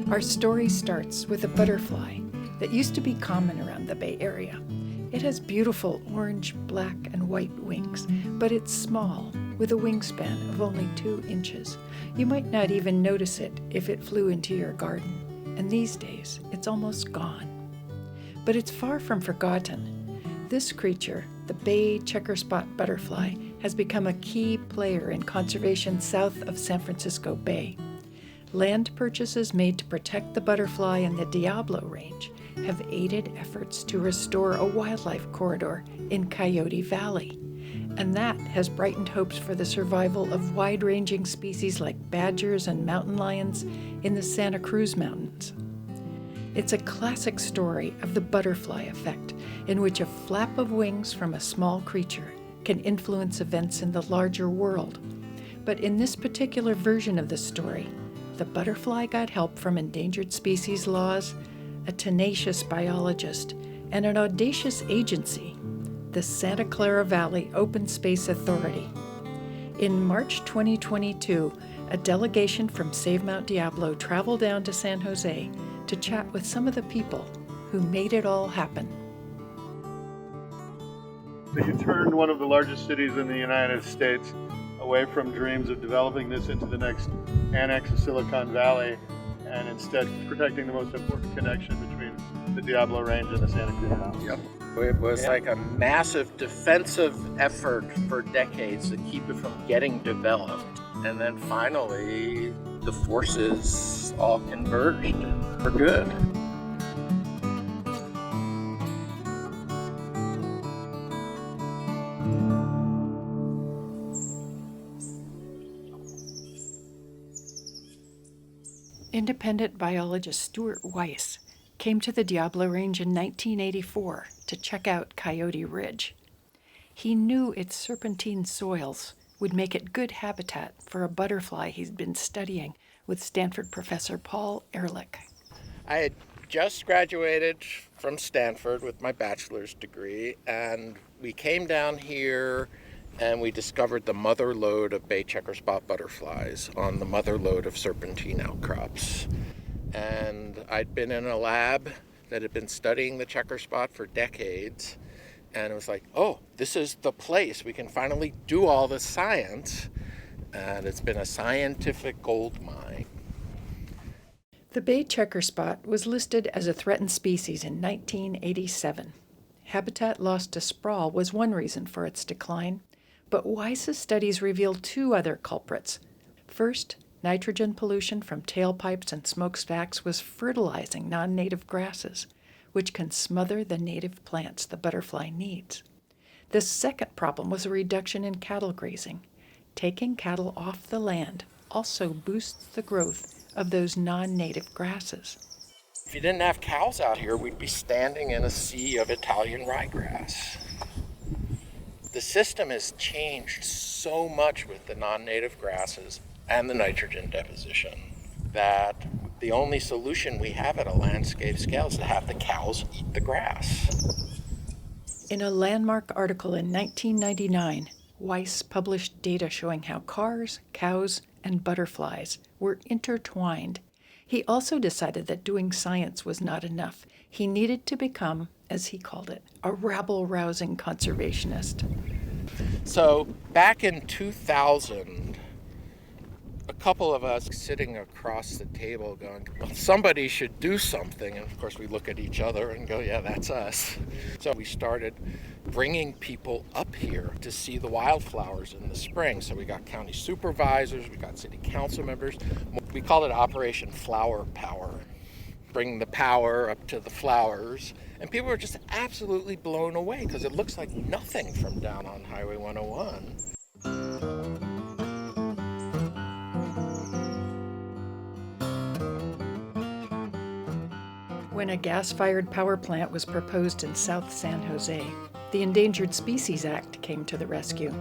Our story starts with a butterfly that used to be common around the Bay Area. It has beautiful orange, black, and white wings, but it's small, with a wingspan of only 2 inches. You might not even notice it if it flew into your garden, and these days it's almost gone. But it's far from forgotten. This creature, the bay checkerspot butterfly, has become a key player in conservation south of San Francisco Bay. Land purchases made to protect the butterfly in the Diablo range have aided efforts to restore a wildlife corridor in Coyote Valley, and that has brightened hopes for the survival of wide-ranging species like badgers and mountain lions in the Santa Cruz Mountains. It's a classic story of the butterfly effect, in which a flap of wings from a small creature can influence events in the larger world. But in this particular version of the story, the butterfly got help from endangered species laws, a tenacious biologist, and an audacious agency, the Santa Clara Valley Open Space Authority. In March 2022, a delegation from Save Mount Diablo traveled down to San Jose to chat with some of the people who made it all happen. You turned one of the largest cities in the United States away from dreams of developing this into the next annex of Silicon Valley, and instead protecting the most important connection between the Diablo Range and the Santa Cruz Mountains. Yep. It was like a massive defensive effort for decades to keep it from getting developed. And then finally, the forces all converged for good. Independent biologist Stuart Weiss came to the Diablo Range in 1984 to check out Coyote Ridge. He knew its serpentine soils would make it good habitat for a butterfly he'd been studying with Stanford professor Paul Ehrlich. I had just graduated from Stanford with my bachelor's degree, and we came down here and we discovered the mother lode of bay checkerspot butterflies on the mother lode of serpentine outcrops. And I'd been in a lab that had been studying the checkerspot for decades, and it was like, oh, this is the place. We can finally do all the science, and it's been a scientific gold mine. The bay checkerspot was listed as a threatened species in 1987. Habitat loss to sprawl was one reason for its decline, but Weiss's studies revealed 2 other culprits. First, nitrogen pollution from tailpipes and smokestacks was fertilizing non-native grasses, which can smother the native plants the butterfly needs. The second problem was a reduction in cattle grazing. Taking cattle off the land also boosts the growth of those non-native grasses. If you didn't have cows out here, we'd be standing in a sea of Italian ryegrass. The system has changed so much with the non-native grasses and the nitrogen deposition that the only solution we have at a landscape scale is to have the cows eat the grass. In a landmark article in 1999, Weiss published data showing how cars, cows, and butterflies were intertwined. He also decided that doing science was not enough. He needed to become, as he called it, a rabble-rousing conservationist. So back in 2000, a couple of us sitting across the table going, well, somebody should do something. And of course we look at each other and go, yeah, that's us. So we started bringing people up here to see the wildflowers in the spring. So we got county supervisors, we got city council members. We called it Operation Flower Power. Bring the power up to the flowers. And people were just absolutely blown away because it looks like nothing from down on Highway 101. When a gas-fired power plant was proposed in South San Jose, the Endangered Species Act came to the rescue.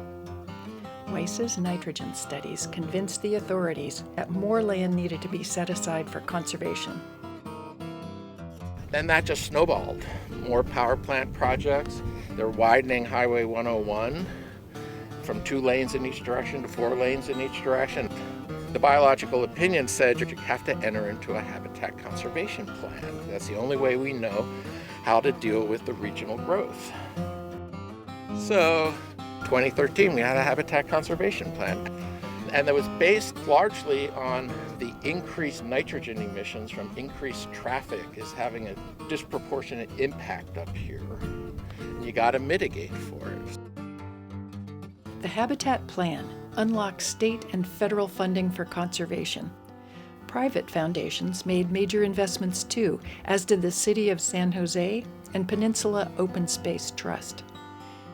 Weiss's nitrogen studies convinced the authorities that more land needed to be set aside for conservation. Then that just snowballed. More power plant projects. They're widening Highway 101 from 2 lanes in each direction to 4 lanes in each direction. The biological opinion said you have to enter into a habitat conservation plan. That's the only way we know how to deal with the regional growth. So, 2013, we had a habitat conservation plan. And that was based largely on the increased nitrogen emissions from increased traffic is having a disproportionate impact up here. You got to mitigate for it. The Habitat Plan unlocks state and federal funding for conservation. Private foundations made major investments too, as did the City of San Jose and Peninsula Open Space Trust.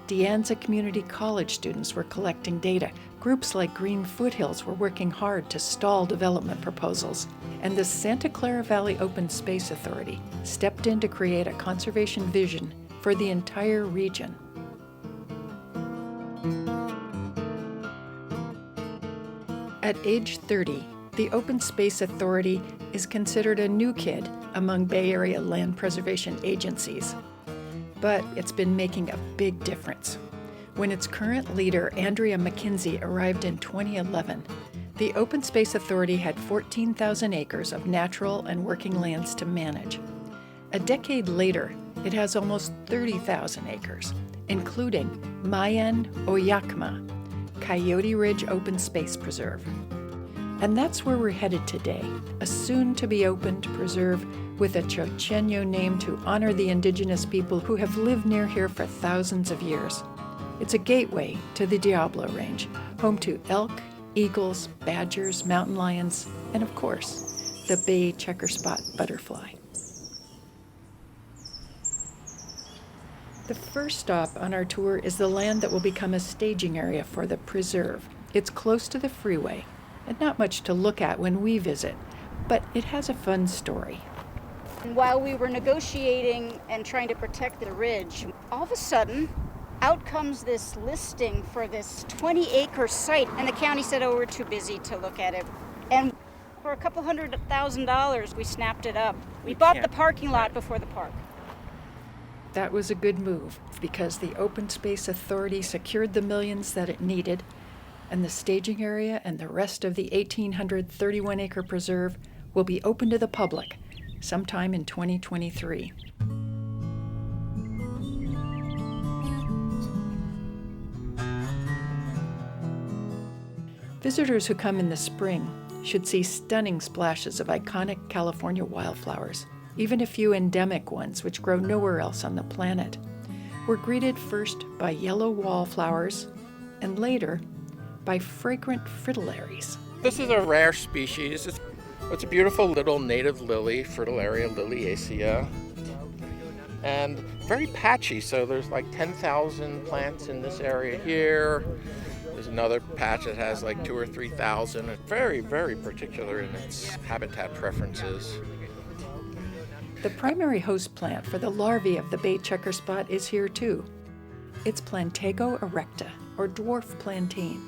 De Anza Community College students were collecting data. Groups like Green Foothills were working hard to stall development proposals. And the Santa Clara Valley Open Space Authority stepped in to create a conservation vision for the entire region. At age 30, the Open Space Authority is considered a new kid among Bay Area land preservation agencies. But it's been making a big difference. When its current leader, Andrea McKinsey, arrived in 2011, the Open Space Authority had 14,000 acres of natural and working lands to manage. A decade later, it has almost 30,000 acres, including Mayan Oyakma, Coyote Ridge Open Space Preserve. And that's where we're headed today, a soon-to-be-opened preserve with a Chochenyo name to honor the indigenous people who have lived near here for thousands of years. It's a gateway to the Diablo Range, home to elk, eagles, badgers, mountain lions, and of course, the bay checkerspot butterfly. The first stop on our tour is the land that will become a staging area for the preserve. It's close to the freeway, and not much to look at when we visit, but it has a fun story. While we were negotiating and trying to protect the ridge, all of a sudden, out comes this listing for this 20-acre site, and the county said, oh, we're too busy to look at it. And for $200,000, we snapped it up. We bought the parking lot before the park. That was a good move, because the Open Space Authority secured the millions that it needed, and the staging area and the rest of the 1,831-acre preserve will be open to the public sometime in 2023. Visitors who come in the spring should see stunning splashes of iconic California wildflowers, even a few endemic ones which grow nowhere else on the planet. We're greeted first by yellow wallflowers and later by fragrant fritillaries. This is a rare species. It's a beautiful little native lily, Fritillaria liliacea, and very patchy. So there's like 10,000 plants in this area here. There's another patch that has like 2,000 or 3,000. It's very, very particular in its habitat preferences. The primary host plant for the larvae of the bay checkerspot is here too. It's Plantago erecta, or dwarf plantain.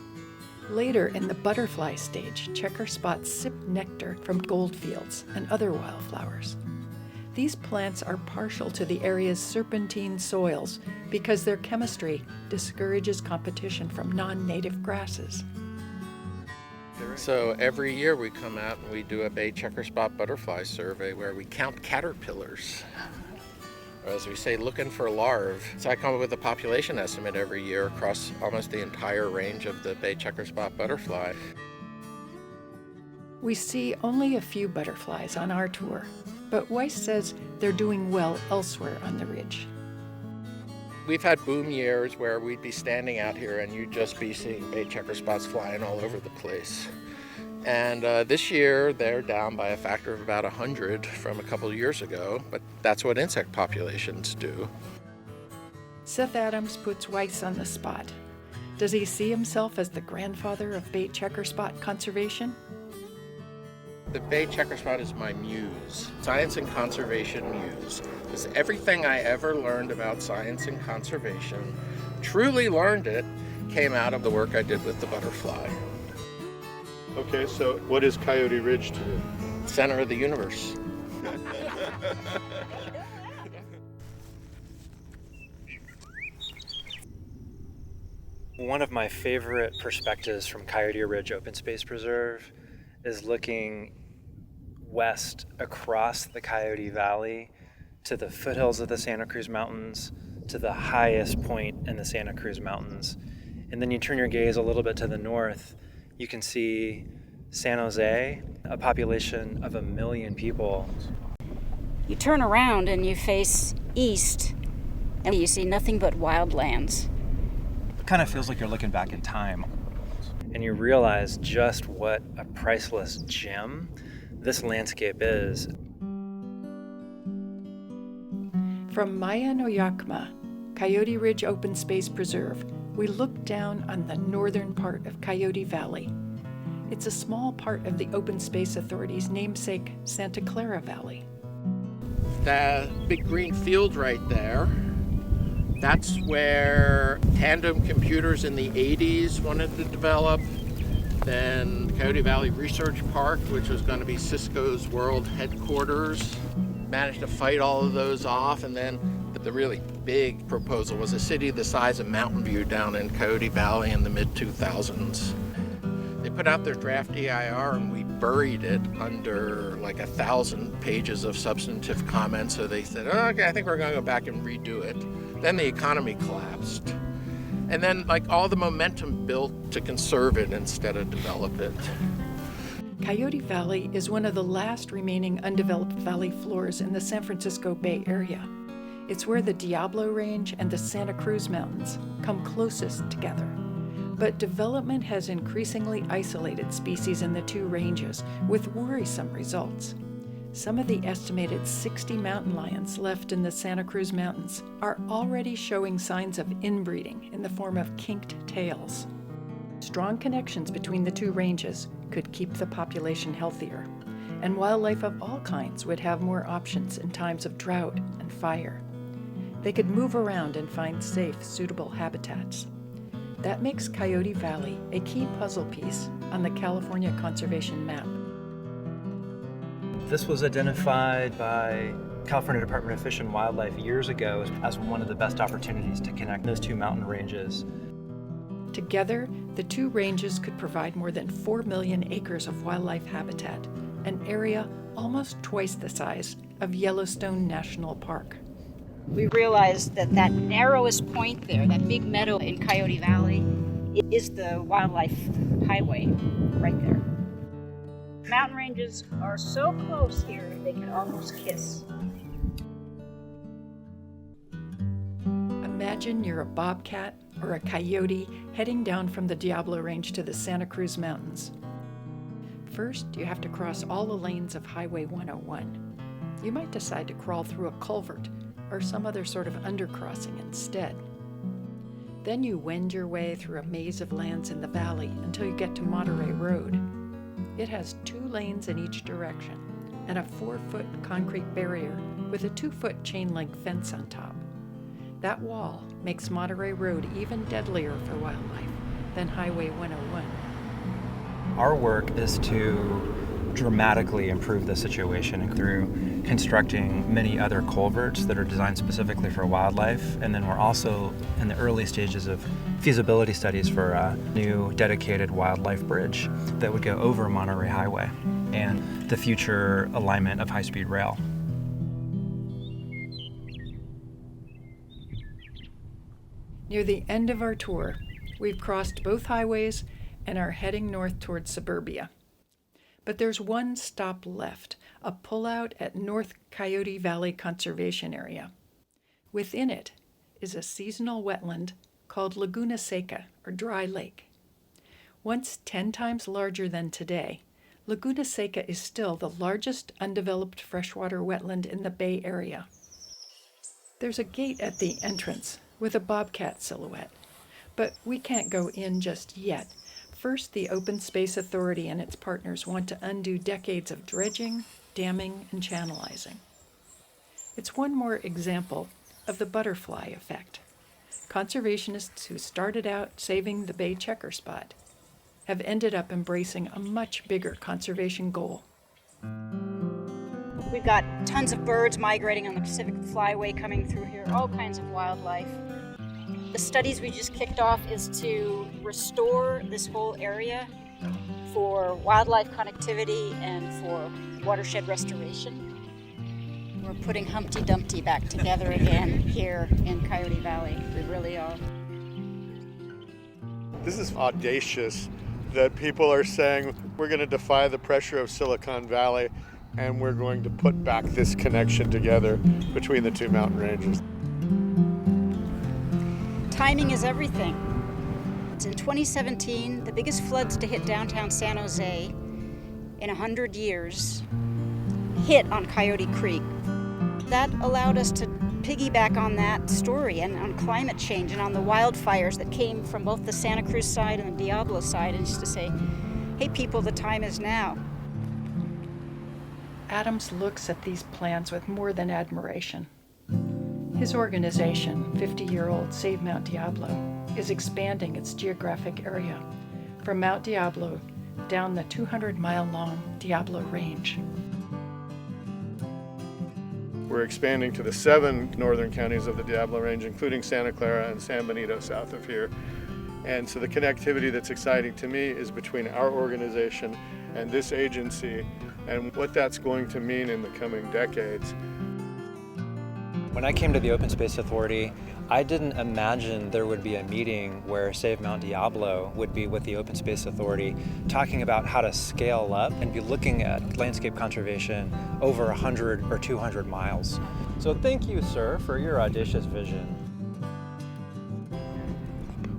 Later in the butterfly stage, checkerspots sip nectar from goldfields and other wildflowers. These plants are partial to the area's serpentine soils because their chemistry discourages competition from non-native grasses. So every year we come out and we do a bay checkerspot butterfly survey where we count caterpillars. Or as we say, looking for larvae. So I come up with a population estimate every year across almost the entire range of the bay checkerspot butterfly. We see only a few butterflies on our tour, but Weiss says they're doing well elsewhere on the ridge. We've had boom years where we'd be standing out here and you'd just be seeing bay checkerspots flying all over the place. And this year they're down by a factor of about 100 from a couple of years ago, but that's what insect populations do. Seth Adams puts Weiss on the spot. Does he see himself as the grandfather of bay checkerspot conservation? The bay checkerspot is my muse, science and conservation muse. Because everything I ever learned about science and conservation, truly learned it, came out of the work I did with the butterfly. Okay, so what is Coyote Ridge to you? Center of the universe. One of my favorite perspectives from Coyote Ridge Open Space Preserve is looking west across the Coyote Valley to the foothills of the Santa Cruz Mountains, to the highest point in the Santa Cruz Mountains. And then you turn your gaze a little bit to the north, you can see San Jose, a population of 1 million people. You turn around and you face east, and you see nothing but wildlands. It kind of feels like you're looking back in time. And you realize just what a priceless gem this landscape is. From Maya no Yakma, Coyote Ridge Open Space Preserve, we look down on the northern part of Coyote Valley. It's a small part of the Open Space Authority's namesake Santa Clara Valley. That big green field right there, that's where tandem computers in the 80s wanted to develop. Then Coyote Valley Research Park, which was going to be Cisco's world headquarters, managed to fight all of those off. And then the really big proposal was a city the size of Mountain View down in Coyote Valley in the mid-2000s. They put out their draft EIR and we buried it under like 1,000 pages of substantive comments. So they said, oh, okay, I think we're going to go back and redo it. Then the economy collapsed. And then like all the momentum built to conserve it instead of develop it. Coyote Valley is one of the last remaining undeveloped valley floors in the San Francisco Bay Area. It's where the Diablo Range and the Santa Cruz Mountains come closest together. But development has increasingly isolated species in the two ranges, with worrisome results. Some of the estimated 60 mountain lions left in the Santa Cruz Mountains are already showing signs of inbreeding in the form of kinked tails. Strong connections between the two ranges could keep the population healthier, and wildlife of all kinds would have more options in times of drought and fire. They could move around and find safe, suitable habitats. That makes Coyote Valley a key puzzle piece on the California conservation map. This was identified by California Department of Fish and Wildlife years ago as one of the best opportunities to connect those two mountain ranges. Together, the two ranges could provide more than 4 million acres of wildlife habitat, an area almost twice the size of Yellowstone National Park. We realized that that narrowest point there, that big meadow in Coyote Valley, is the wildlife highway right there. Mountain ranges are so close here, they can almost kiss. Imagine you're a bobcat or a coyote heading down from the Diablo Range to the Santa Cruz Mountains. First, you have to cross all the lanes of Highway 101. You might decide to crawl through a culvert or some other sort of undercrossing instead. Then you wend your way through a maze of lands in the valley until you get to Monterey Road. It has 2 lanes in each direction and a 4-foot concrete barrier with a 2-foot chain-link fence on top. That wall makes Monterey Road even deadlier for wildlife than Highway 101. Our work is to dramatically improve the situation through constructing many other culverts that are designed specifically for wildlife. And then we're also in the early stages of feasibility studies for a new dedicated wildlife bridge that would go over Monterey Highway and the future alignment of high-speed rail. Near the end of our tour, we've crossed both highways and are heading north towards suburbia. But there's one stop left, a pullout at North Coyote Valley Conservation Area. Within it is a seasonal wetland called Laguna Seca, or Dry Lake. Once 10 times larger than today, Laguna Seca is still the largest undeveloped freshwater wetland in the Bay Area. There's a gate at the entrance with a bobcat silhouette, but we can't go in just yet. First, the Open Space Authority and its partners want to undo decades of dredging, damming, and channelizing. It's one more example of the butterfly effect. Conservationists who started out saving the Bay checker spot have ended up embracing a much bigger conservation goal. We've got tons of birds migrating on the Pacific Flyway coming through here, all kinds of wildlife. The studies we just kicked off is to restore this whole area for wildlife connectivity and for watershed restoration. We're putting Humpty Dumpty back together again here in Coyote Valley. We really are. This is audacious that people are saying we're going to defy the pressure of Silicon Valley and we're going to put back this connection together between the two mountain ranges. Timing is everything. In 2017, the biggest floods to hit downtown San Jose in 100 years hit on Coyote Creek. That allowed us to piggyback on that story and on climate change and on the wildfires that came from both the Santa Cruz side and the Diablo side, and just to say, hey people, the time is now. Adams looks at these plans with more than admiration. His organization, 50-year-old Save Mount Diablo, is expanding its geographic area from Mount Diablo down the 200-mile-long Diablo Range. We're expanding to the 7 northern counties of the Diablo Range, including Santa Clara and San Benito south of here. And so the connectivity that's exciting to me is between our organization and this agency and what that's going to mean in the coming decades. When I came to the Open Space Authority, I didn't imagine there would be a meeting where Save Mount Diablo would be with the Open Space Authority talking about how to scale up and be looking at landscape conservation over 100 or 200 miles. So thank you, sir, for your audacious vision.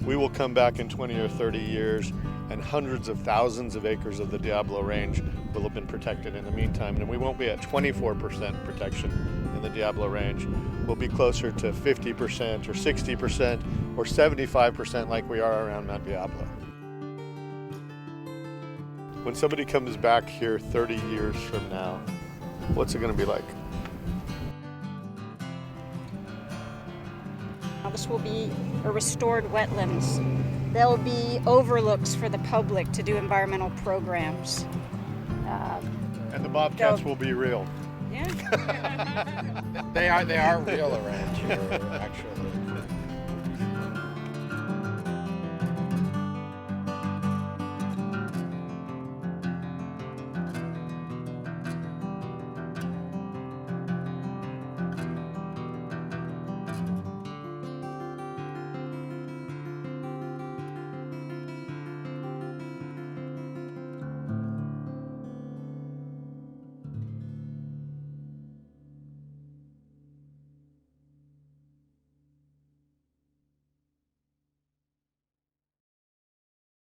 We will come back in 20 or 30 years and hundreds of thousands of acres of the Diablo Range will have been protected in the meantime, and we won't be at 24% protection in the Diablo Range. We'll be closer to 50% or 60% or 75% like we are around Mount Diablo. When somebody comes back here 30 years from now, what's it going to be like? This will be a restored wetlands. There'll be overlooks for the public to do environmental programs. And the bobcats will be real. Yeah. They are real around here, actually.